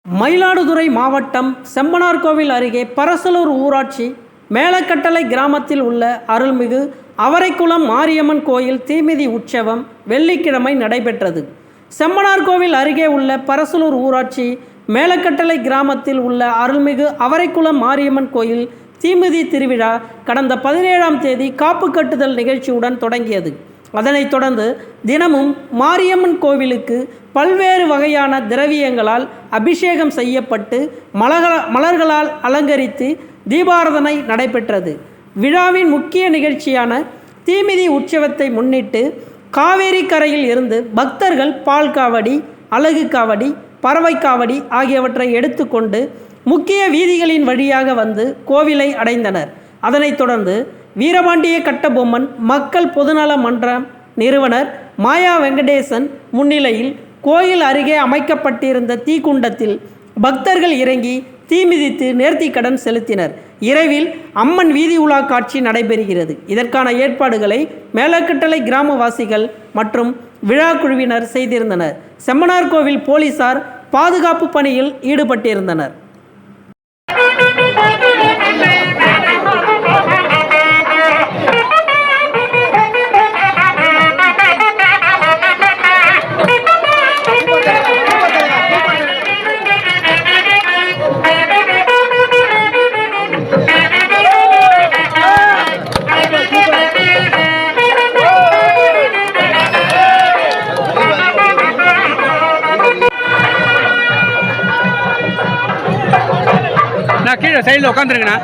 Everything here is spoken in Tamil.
மயிலாடுதுறை மாவட்டம் செம்பனார்கோவில் அருகே பரசலூர் ஊராட்சி மேலக்கட்டளை கிராமத்தில் உள்ள அருள்மிகு அவரைக்குளம் மாரியம்மன் கோயில் தீமிதி உற்சவம் வெள்ளிக்கிழமை நடைபெற்றது. செம்பனார்கோவில் அருகே உள்ள பரசலூர் ஊராட்சி மேலக்கட்டளை கிராமத்தில் உள்ள அருள்மிகு அவரைக்குளம் மாரியம்மன் கோயில் தீமிதி திருவிழா கடந்த 17ஆம் தேதி காப்பு கட்டுதல் நிகழ்ச்சியுடன் தொடங்கியது. அதனைத் தொடர்ந்து தினமும் மாரியம்மன் கோவிலுக்கு பல்வேறு வகையான திரவியங்களால் அபிஷேகம் செய்யப்பட்டு மலர்களால் அலங்கரித்து தீபாராதனை நடைபெற்றது. விழாவின் முக்கிய நிகழ்ச்சியான தீமிதி உற்சவத்தை முன்னிட்டு காவேரி கரையில் இருந்து பக்தர்கள் பால் காவடி, அலகு காவடி, பறவை காவடி ஆகியவற்றை எடுத்துக்கொண்டு முக்கிய வீதிகளின் வழியாக வந்து கோவிலை அடைந்தனர். அதனைத் தொடர்ந்து வீரபாண்டிய கட்டபொம்மன் மக்கள் பொதுநல மன்ற நிறுவனர் மாயா வெங்கடேசன் முன்னிலையில் கோயில் அருகே அமைக்கப்பட்டிருந்த தீக்குண்டத்தில் பக்தர்கள் இறங்கி தீமிதித்து நேர்த்திக்கடன் செலுத்தினர். இரவில் அம்மன் வீதி உலா காட்சி நடைபெறுகிறது. இதற்கான ஏற்பாடுகளை மேலக்கட்டளை கிராமவாசிகள் மற்றும் விழா குழுவினர் செய்திருந்தனர். செம்பனார்கோவில் போலீசார் பாதுகாப்பு பணியில் ஈடுபட்டிருந்தனர். நான் கீழே சைடில் உட்காந்துருக்கேண்ணா.